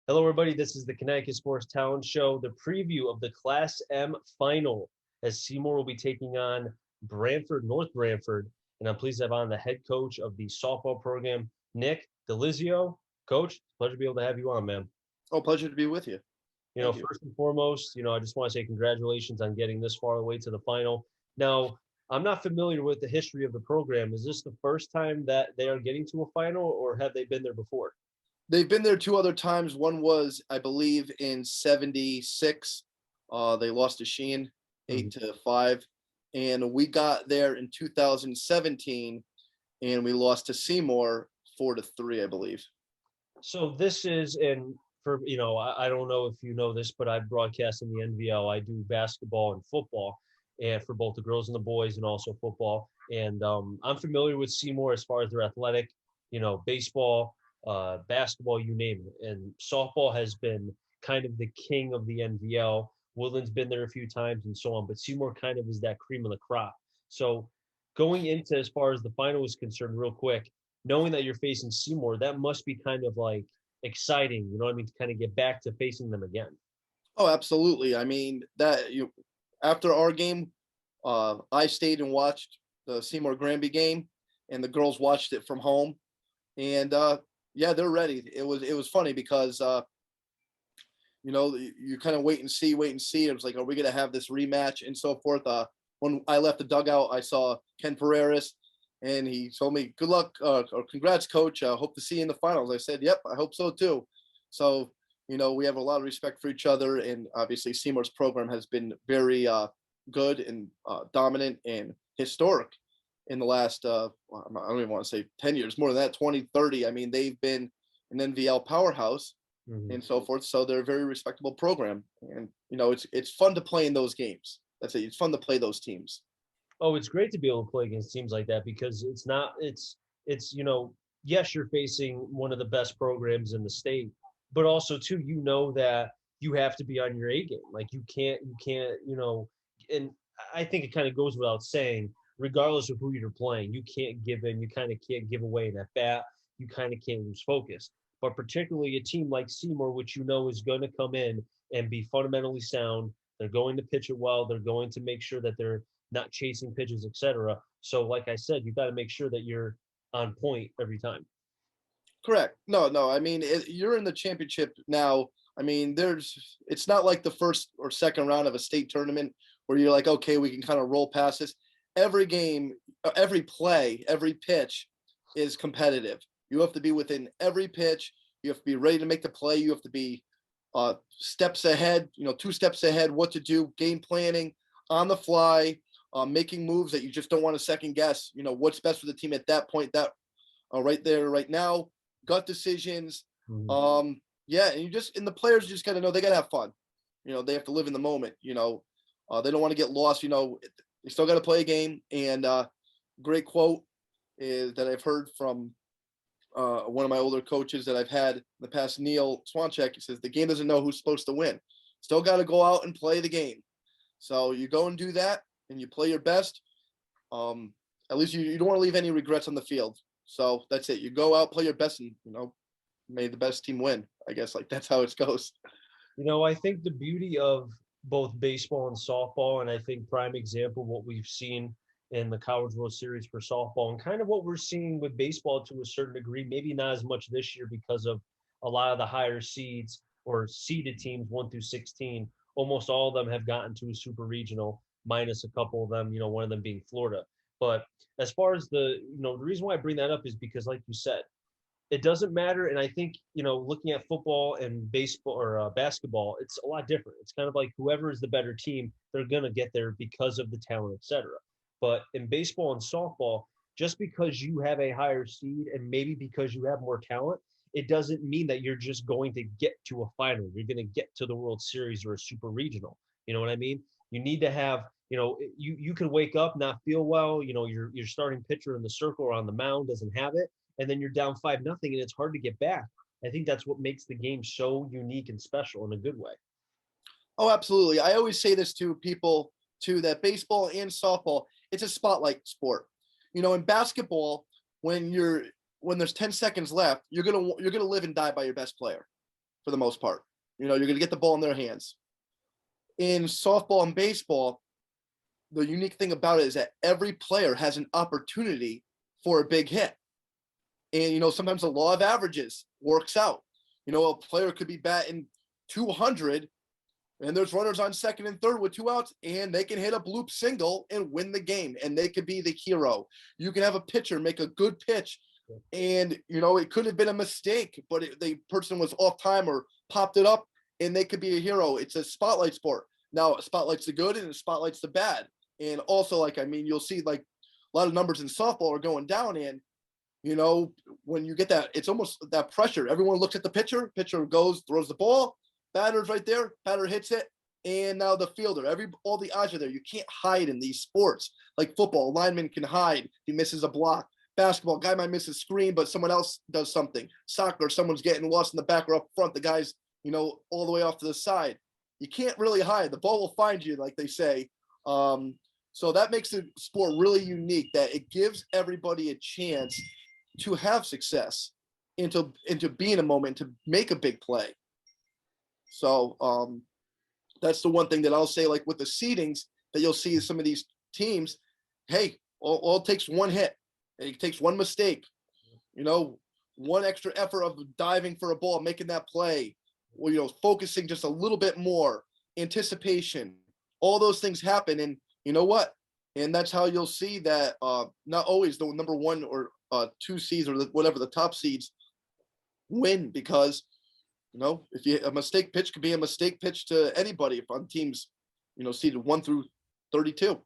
Hello, everybody. This is the Connecticut Sports Talent Show, the preview of the Class M final, as Seymour will be taking on Branford, North Branford. And I'm pleased to have on the head coach of the softball program, Nick DeLizio. Coach, pleasure to be able to have you on, man. Oh, pleasure to be with you. Thank you. First and foremost, I just want to say congratulations on getting this far away to the final. Now, I'm not familiar with the history of the program. Is this the first time that they are getting to a final, or have they been there before? They've been there two other times. One was, I believe, in '76. They lost to Sheen Mhm. 8-5, and we got there in 2017, and we lost to Seymour 4-3, I believe. So this is, and for I don't know if you know this, but I broadcast in the NVL. I do basketball and football, and for both the girls and the boys, and also football. And I'm familiar with Seymour as far as their athletic, baseball, basketball, you name it. And softball has been kind of the king of the NVL. Woodland's been there a few times and so on, but Seymour kind of is that cream of the crop. So going into as far as the final is concerned, real quick, knowing that you're facing Seymour, that must be kind of like exciting, you know what I mean, to kind of get back to facing them again. Oh, absolutely. I mean, after our game, I stayed and watched the Seymour Granby game, and the girls watched it from home. And yeah, they're ready. It was funny because you kind of wait and see, wait and see. It was like, are we going to have this rematch and so forth? When I left the dugout, I saw Ken Pereiras, and he told me, "Good luck, or congrats, coach. Hope to see you in the finals." I said, "Yep, I hope so too." So, we have a lot of respect for each other, and obviously Seymour's program has been very good and dominant and historic in the last, I don't even want to say 10 years, more than that, 20, 30. I mean, they've been an NVL powerhouse Mhm. and so forth. So they're a very respectable program, and it's fun to play in those games. That's it. It's fun to play those teams. Oh, it's great to be able to play against teams like that because it's not it's yes, you're facing one of the best programs in the state, but also too, that you have to be on your A game. Like you can't, and I think it kind of goes without saying, regardless of who you're playing, you can't give in, you kind of can't give away an at bat, you kind of can't lose focus. But particularly a team like Seymour, which is going to come in and be fundamentally sound, they're going to pitch it well, they're going to make sure that they're not chasing pitches, etc. So, like I said, you got to make sure that you're on point every time. Correct. No, no. I mean, you're in the championship now. I mean, it's not like the first or second round of a state tournament where you're like, okay, we can kind of roll past this. Every game, every play, every pitch is competitive. You have to be within every pitch. You have to be ready to make the play. You have to be steps ahead, 2 steps ahead, what to do, game planning on the fly, making moves that you just don't want to second guess. What's best for the team at that point, that right there, right now, gut decisions. Mhm. Yeah, and the players just got to know they got to have fun. They have to live in the moment. They don't want to get lost. They still got to play a game. And great quote is that I've heard from one of my older coaches that I've had in the past, Neil Swancheck. He says the game doesn't know who's supposed to win. Still got to go out and play the game. So you go and do that, and you play your best. Um, at least you don't want to leave any regrets on the field. So that's it. You go out, play your best, and may the best team win. I guess like that's how it goes. I think the beauty of both baseball and softball, and I think prime example what we've seen in the College World Series for softball, and kind of what we're seeing with baseball to a certain degree, maybe not as much this year because of a lot of the higher seeds or seeded teams 1 through 16. Almost all of them have gotten to a super regional, minus a couple of them, one of them being Florida. But as far as the reason why I bring that up is because, like you said, it doesn't matter. And I think, looking at football and baseball or basketball, it's a lot different. It's kind of like whoever is the better team, they're going to get there because of the talent, etc. But in baseball and softball, just because you have a higher seed and maybe because you have more talent, it doesn't mean that you're just going to get to a final. You're going to get to the World Series or a super regional. You know what I mean? You need to have, you can wake up, not feel well, your starting pitcher in the circle or on the mound doesn't have it, and then you're down 5-0, and it's hard to get back. I think that's what makes the game so unique and special in a good way. Oh, absolutely. I always say this to people too, that baseball and softball, it's a spotlight sport. In basketball, when there's 10 seconds left, you're gonna live and die by your best player. for the most part. You're going to get the ball in their hands. In softball and baseball, the unique thing about it is that every player has an opportunity for a big hit. And, sometimes the law of averages works out. A player could be batting 200 and there's runners on second and third with 2 outs, and they can hit a bloop single and win the game, and they could be the hero. You can have a pitcher make a good pitch, and it could have been a mistake, but the person was off time or popped it up, and they could be a hero. It's a spotlight sport. Now, it spotlights the good and it spotlights the bad. And also, you'll see a lot of numbers in softball are going down, and when you get that, it's almost that pressure. Everyone looks at the pitcher goes, throws the ball, batter's right there, batter hits it, and now the fielder, all the odds are there. You can't hide in these sports. Like football, a lineman can hide, he misses a block. Basketball, guy might miss a screen, but someone else does something. Soccer, someone's getting lost in the back or up front, the guy's all the way off to the side. You can't really hide. The ball will find you, like they say. So that makes the sport really unique, that it gives everybody a chance to have success, and to be in a moment, to make a big play. So that's the one thing that I'll say, like with the seedings, that you'll see some of these teams, hey, all it takes one hit. It takes one mistake, one extra effort of diving for a ball, making that play, or, focusing just a little bit more, anticipation, all those things happen. And you know what? And that's how you'll see that not always the number 1 or 2 seeds, or whatever the top seeds, win, because if a mistake pitch could be a mistake pitch to anybody, if on teams, seeded 1 through 32.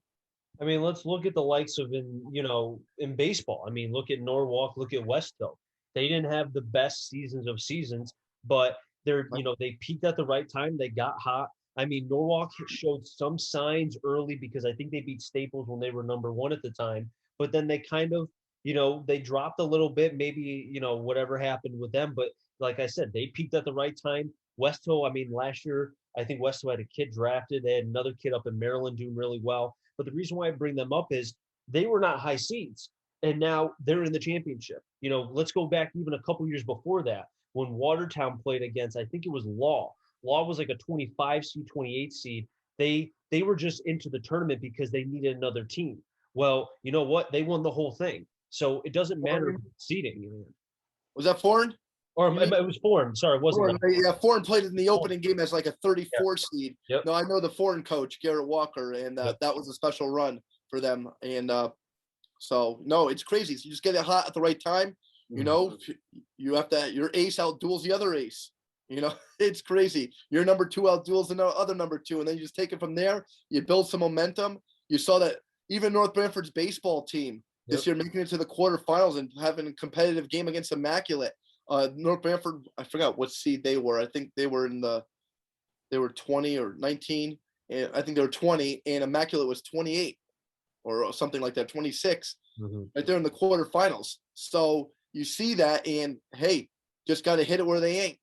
I mean, let's look at the likes of in baseball. I mean, look at Norwalk, look at Westville. They didn't have the best seasons of seasons, but they peaked at the right time. They got hot. I mean, Norwalk showed some signs early, because I think they beat Staples when they were number 1 at the time, but then they kind of, they dropped a little bit, maybe, whatever happened with them. But like I said, they peaked at the right time. Westville, I mean, last year, I think Westville had a kid drafted. They had another kid up in Maryland doing really well. But the reason why I bring them up is they were not high seeds, and now they're in the championship. Let's go back even a couple years before that, when Watertown played against, I think it was Law. Law was like a 25 seed, 28 seed. They were just into the tournament because they needed another team. Well, you know what? They won the whole thing. So it doesn't matter seeding. Was that Foreign? Or it was Foreign. Sorry, it wasn't. Yeah, Foreign played in the opening game as like a 34 seed. Yep. No, I know the Foreign coach, Garrett Walker, and Yep. that was a special run for them. And so, no, it's crazy. So you just get it hot at the right time. You have to, your ace outduels the other ace. It's crazy. Your number 2 outduels the other number 2, and then you just take it from there. You build some momentum. You saw that even North Branford's baseball team this year making it to the quarterfinals and having a competitive game against Immaculate. North Branford, I forgot what seed they were. I think they were they were 20 or 19, and I think they were 20, and Immaculate was 28 or something like that, 26, right there in the quarterfinals. So you see that, and hey, just got to hit it where they ain't.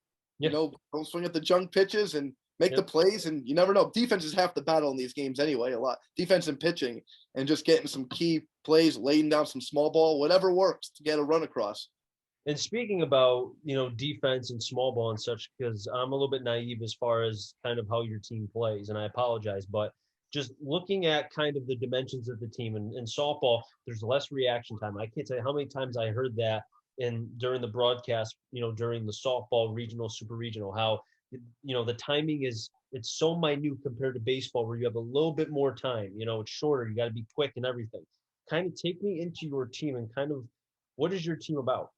Don't swing at the junk pitches and make the plays, and you never know. Defense is half the battle in these games anyway, a lot. Defense and pitching, and just getting some key plays, laying down some small ball, whatever works to get a run across. And speaking about, defense and small ball and such, because I'm a little bit naive as far as kind of how your team plays, and I apologize, but just looking at kind of the dimensions of the team, and in softball, there's less reaction time. I can't tell you how many times I heard that during the broadcast, during the softball regional, super regional, how, the timing it's so minute compared to baseball, where you have a little bit more time, it's shorter. You got to be quick and everything. Kind of take me into your team, and kind of, what is your team about?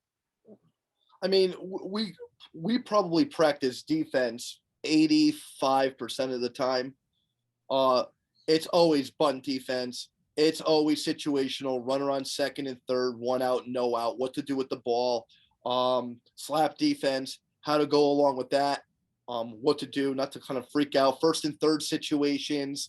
I mean, we probably practice defense 85% of the time. It's always bunt defense. It's always situational, runner on second and third, 1 out, no out, what to do with the ball, slap defense, how to go along with that, what to do, not to kind of freak out, first and third situations,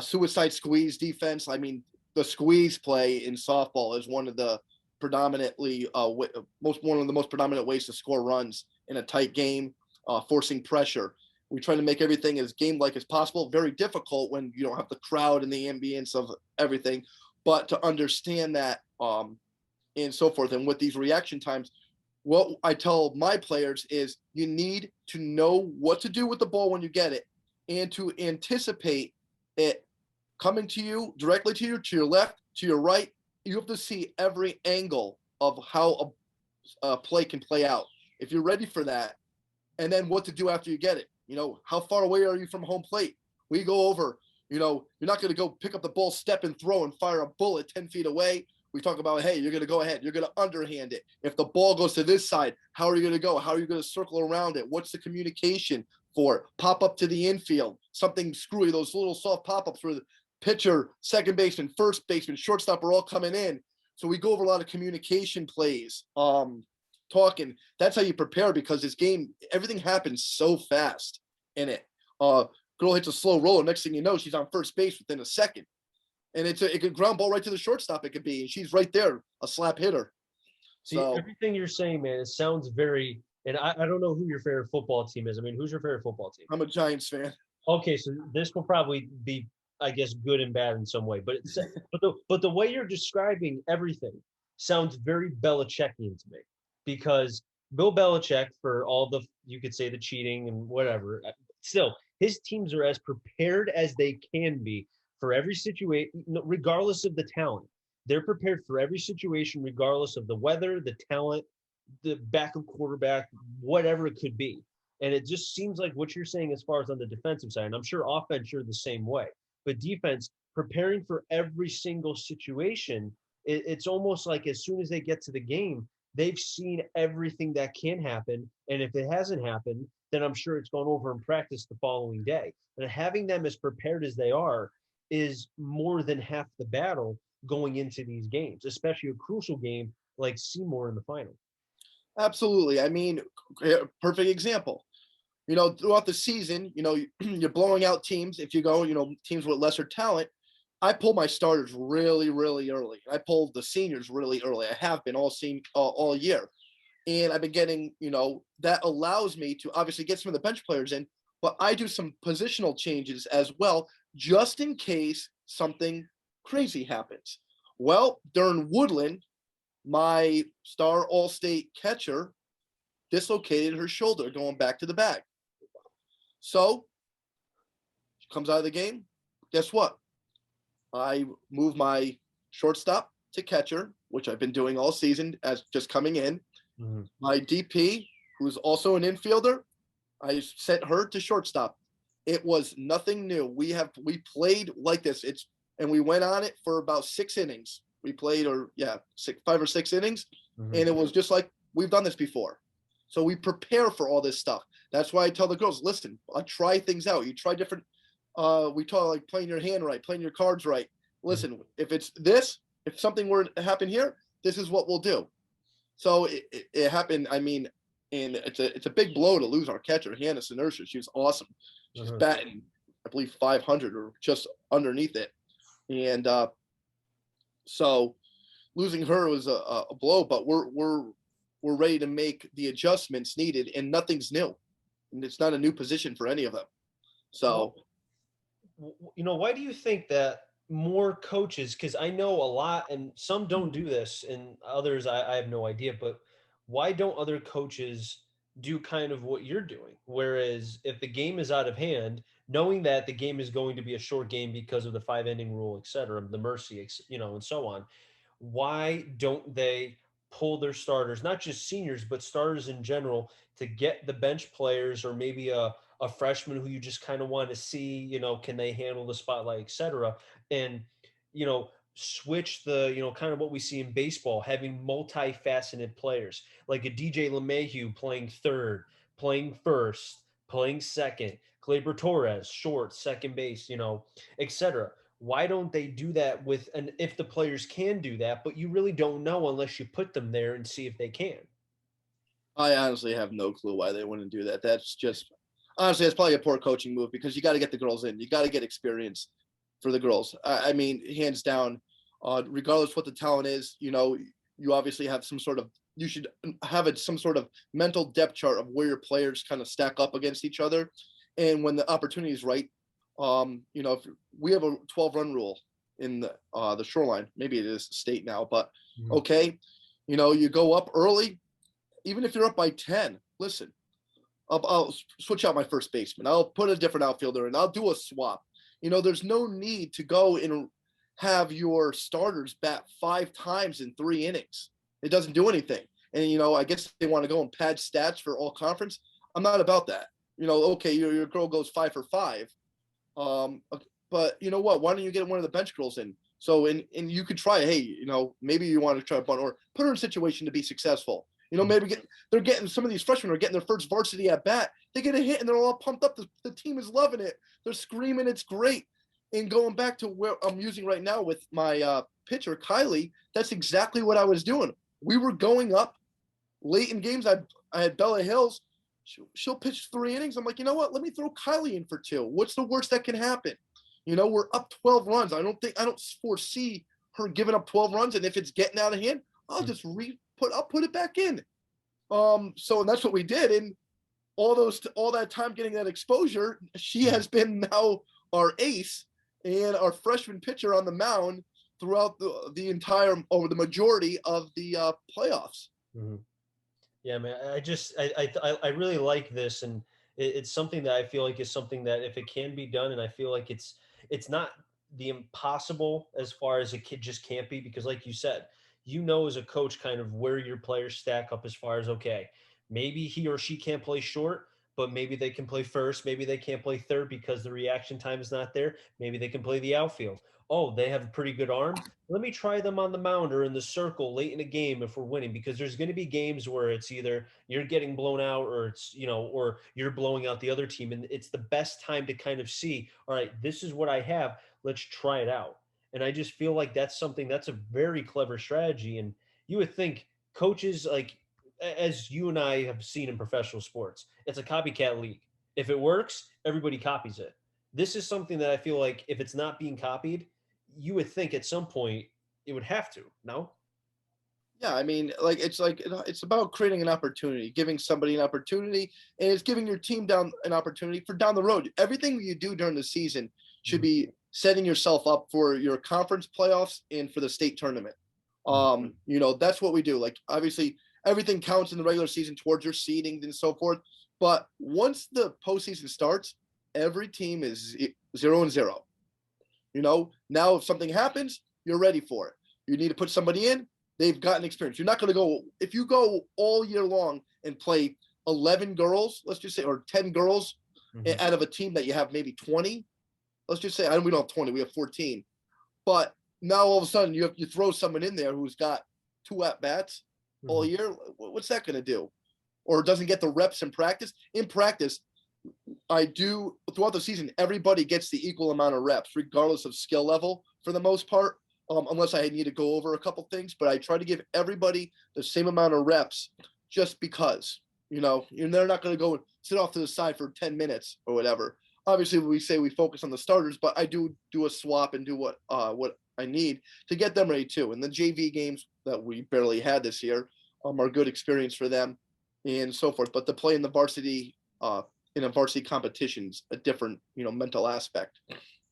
suicide squeeze defense. I mean, the squeeze play in softball is one of the most predominant ways to score runs in a tight game, forcing pressure. We try to make everything as game-like as possible. Very difficult when you don't have the crowd and the ambience of everything, but to understand that and so forth. And with these reaction times, what I tell my players is you need to know what to do with the ball when you get it and to anticipate it coming to you, directly to your left, to your right. You have to see every angle of how a play can play out. If you're ready for that, and then what to do after you get it. How far away are you from home plate? We go over, you're not going to go pick up the ball, step and throw and fire a bullet 10 feet away. We talk about, hey, you're going to go ahead. You're going to underhand it. If the ball goes to this side, how are you going to go? How are you going to circle around it? What's the communication for it? Pop up to the infield, something screwy, those little soft pop-ups where the pitcher, second baseman, first baseman, shortstop are all coming in. So we go over a lot of communication plays, talking. That's how you prepare, because this game, everything happens so fast in it. Girl hits a slow roller. Next thing you know, she's on first base within a second. And it could ground ball right to the shortstop. It could be, and she's right there, a slap hitter. See, So everything you're saying, man, it sounds very, and I don't know who your favorite football team is. I mean, who's your favorite football team? I'm a Giants fan. Okay, so this will probably be, I guess, good and bad in some way, but it's but the way you're describing everything sounds very Belichickian to me, because Bill Belichick, for all the, you could say, the cheating and whatever, still his teams are as prepared as they can be for every situation, regardless of the talent. They're prepared for every situation, regardless of the weather, the talent, the backup quarterback, whatever it could be. And it just seems like what you're saying as far as on the defensive side, and I'm sure offense, you're the same way, but defense, preparing for every single situation, it's almost like as soon as they get to the game, they've seen everything that can happen. And if it hasn't happened, then I'm sure it's gone over in practice the following day. And having them as prepared as they are is more than half the battle going into these games, especially a crucial game like Seymour in the final. Absolutely. I mean, perfect example. Throughout the season, you're blowing out teams. If you go, teams with lesser talent, I pull my starters really, really early. I pull the seniors really early. I have been all year. And I've been getting, that allows me to obviously get some of the bench players in, but I do some positional changes as well, just in case something crazy happens. Well, during Woodland, my star all-state catcher dislocated her shoulder going back to the bag. So she comes out of the game. Guess what? I move my shortstop to catcher, which I've been doing all season as just coming in. Mm-hmm. My DP, who's also an infielder, I sent her to shortstop. It was nothing new. We played like this. And we went on it for about 6 innings. We played, 5 or 6 innings, mm-hmm. And it was just like we've done this before. So we prepare for all this stuff. That's why I tell the girls, listen, try things out. You try different. We talk like playing your hand right, playing your cards right. Listen, mm-hmm. If it's this, if something were to happen here, this is what we'll do. So it happened. I mean, and it's a big blow to lose our catcher, Hannah Sinersha. She was awesome. She's mm-hmm. batting, I believe, 500 or just underneath it. And so losing her was a blow, but we're ready to make the adjustments needed, and nothing's new. And it's not a new position for any of them. So, why do you think that more coaches, because I know a lot, and some don't do this, and others I have no idea, but why don't other coaches do kind of what you're doing? Whereas if the game is out of hand, knowing that the game is going to be a short game because of the 5-inning rule, et cetera, the mercy, and so on, why don't they pull their starters, not just seniors, but starters in general, to get the bench players, or maybe a freshman who you just kind of want to see, can they handle the spotlight, et cetera, and, switch the, kind of what we see in baseball, having multifaceted players like a DJ LeMahieu playing third, playing first, playing second, Gleyber Torres, short, second base, et cetera. Why don't they do that with, and if the players can do that, but you really don't know unless you put them there and see if they can. I honestly have no clue why they wouldn't do that. That's honestly probably a poor coaching move, because you got to get the girls in. You got to get experience for the girls. I mean, hands down, regardless what the talent is, you obviously have you should have some sort of mental depth chart of where your players kind of stack up against each other. And when the opportunity is right, if we have a 12-run rule in the Shoreline, maybe it is state now, but okay, you go up early. even if you're up by 10, listen, I'll switch out my first baseman. I'll put a different outfielder in. I'll do a swap. There's no need to go and have your starters bat 5 times in 3 innings. It doesn't do anything. And, I guess they want to go and pad stats for all conference. I'm not about that. Okay, your girl goes 5 for 5. But you know what? Why don't you get one of the bench girls in? So, and you could try, hey, maybe you want to try a bunt or put her in a situation to be successful. Maybe they're getting, some of these freshmen are getting their first varsity at bat. They get a hit and they're all pumped up. The team is loving it. They're screaming, it's great. And going back to where I'm using right now with my pitcher, Kylie, that's exactly what I was doing. We were going up late in games. I had Bella Hills. She'll pitch 3 innings. I'm like, you know what? Let me throw Kylie in for 2. What's the worst that can happen? We're up 12 runs. I don't foresee her giving up 12 runs. And if it's getting out of hand, I'll just I'll put it back in. And that's what we did. And all that time getting that exposure, she has been now our ace and our freshman pitcher on the mound throughout the entire, or the majority of the playoffs. Mm-hmm. Yeah, man. I really like this, and it's something that I feel like is something that if it can be done, and I feel like it's not the impossible as far as a kid just can't be, because like you said, as a coach kind of where your players stack up as far as, okay, maybe he or she can't play short, but maybe they can play first, maybe they can't play third because the reaction time is not there, maybe they can play the outfield. Oh, they have a pretty good arm, let me try them on the mound or in the circle late in a game if we're winning, because there's going to be games where it's either you're getting blown out or it's, or you're blowing out the other team. And it's the best time to kind of see, all right, this is what I have. Let's try it out. And I just feel like that's a very clever strategy. And you would think coaches, like, as you and I have seen in professional sports, it's a copycat league. If it works, everybody copies it. This is something that I feel like if it's not being copied, you would think at some point it would have to, no? Yeah, I mean, it's about creating an opportunity, giving somebody an opportunity, and it's giving your team down an opportunity for down the road. Everything you do during the season should be setting yourself up for your conference playoffs and for the state tournament. That's what we do. Like, obviously, everything counts in the regular season towards your seeding and so forth. But once the postseason starts, every team is 0-0. Now if something happens, you're ready for it. You need to put somebody in. They've gotten experience. You're not going to go, if you go all year long and play 11 girls, let's just say, or 10 girls out of a team that you have maybe 20. Let's just say, we don't have 20, we have 14. But now all of a sudden you throw someone in there who's got 2 at-bats all year. What's that going to do? Or doesn't get the reps in practice. In practice, I do, throughout the season, everybody gets the equal amount of reps, regardless of skill level for the most part. Unless I need to go over a couple things, but I try to give everybody the same amount of reps just because, they're not going to go and sit off to the side for 10 minutes or whatever. Obviously, we say we focus on the starters, but I do a swap and do what I need to get them ready too. And the JV games that we barely had this year are good experience for them and so forth. But to play in the varsity, in a varsity competition's a different, mental aspect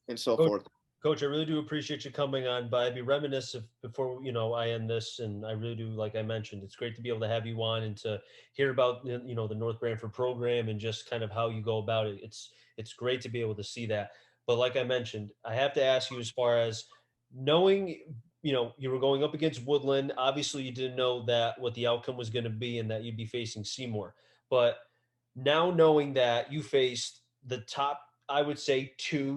and so forth. Coach, I really do appreciate you coming on, but I'd be remiss if before, I end this, and I really do, like I mentioned, it's great to be able to have you on and to hear about, the North Branford program and just kind of how you go about it. It's great to be able to see that. But like I mentioned, I have to ask you, as far as knowing, you were going up against Woodland. Obviously, you didn't know that what the outcome was going to be and that you'd be facing Seymour. But now knowing that you faced the top, I would say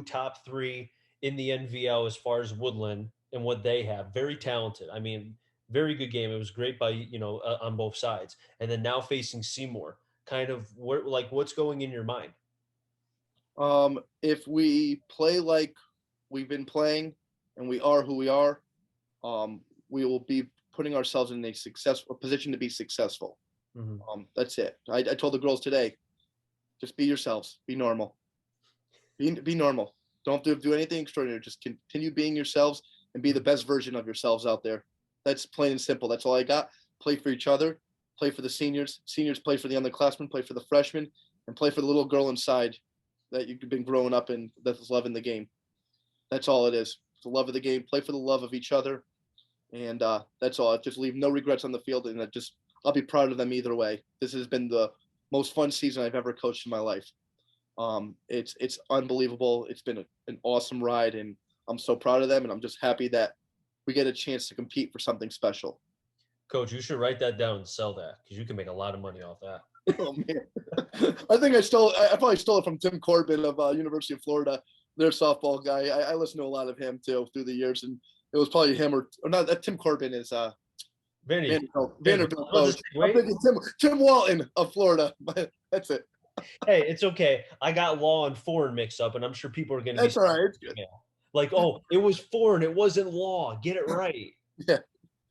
top 3 in the NVL as far as Woodland and what they have. Very talented. I mean, very good game. It was great by, on both sides. And then now facing Seymour, kind of what's going in your mind? If we play like we've been playing and we are who we are, we will be putting ourselves in a position to be successful. That's it. I told the girls today, just be yourselves, be normal, be normal. Don't do anything extraordinary. Just continue being yourselves and be the best version of yourselves out there. That's plain and simple. That's all I got. Play for each other. Play for the seniors. Seniors play for the underclassmen. Play for the freshmen. And play for the little girl inside that you've been growing up in, that's loving the game. That's all it is. It's the love of the game. Play for the love of each other. And that's all. Just leave no regrets on the field. And I'll be proud of them either way. This has been the most fun season I've ever coached in my life. It's unbelievable. It's been an awesome ride, and I'm so proud of them. And I'm just happy that we get a chance to compete for something special. Coach, you should write that down and sell that because you can make a lot of money off that. Oh man, I think I probably stole it from Tim Corbin of University of Florida, their softball guy. I listened to a lot of him too through the years, and it was probably him or not. Tim Corbin is Vanity. Vanderbilt I'll just coach. I'm wait. thinking Tim Walton of Florida, but that's it. Hey, it's okay. I got law and foreign mixed up, and I'm sure people are going to be That's all right. It's good. like, "Oh, it was foreign. It wasn't law. Get it right." Yeah,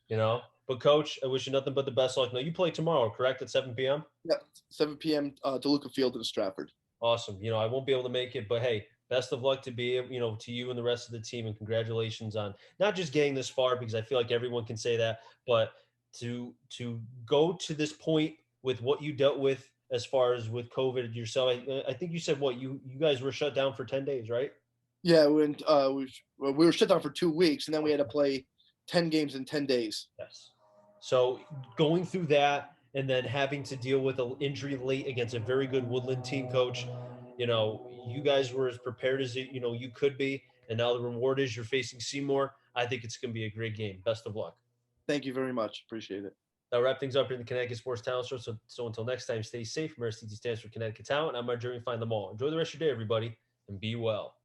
You know. But coach, I wish you nothing but the best luck. No, you play tomorrow, correct? At 7 p.m. yeah. 7 p.m. DeLuca Field in Stratford. Awesome. I won't be able to make it, but hey, best of luck to to you and the rest of the team, and congratulations on not just getting this far because I feel like everyone can say that, but to go to this point with what you dealt with as far as with COVID yourself. I think you said what you guys were shut down for 10 days, right? Yeah, we were shut down for 2 weeks, and then we had to play 10 games in 10 days. Yes. So going through that and then having to deal with an injury late against a very good Woodland team, coach, you guys were as prepared as you could be, and now the reward is you're facing Seymour. I think it's going to be a great game. Best of luck. Thank you very much. Appreciate it. That'll wrap things up here in the Connecticut Sports Talent Show. So until next time, stay safe. MERCT stands for Connecticut Talent. I'm Marjorie. Find them all. Enjoy the rest of your day, everybody, and be well.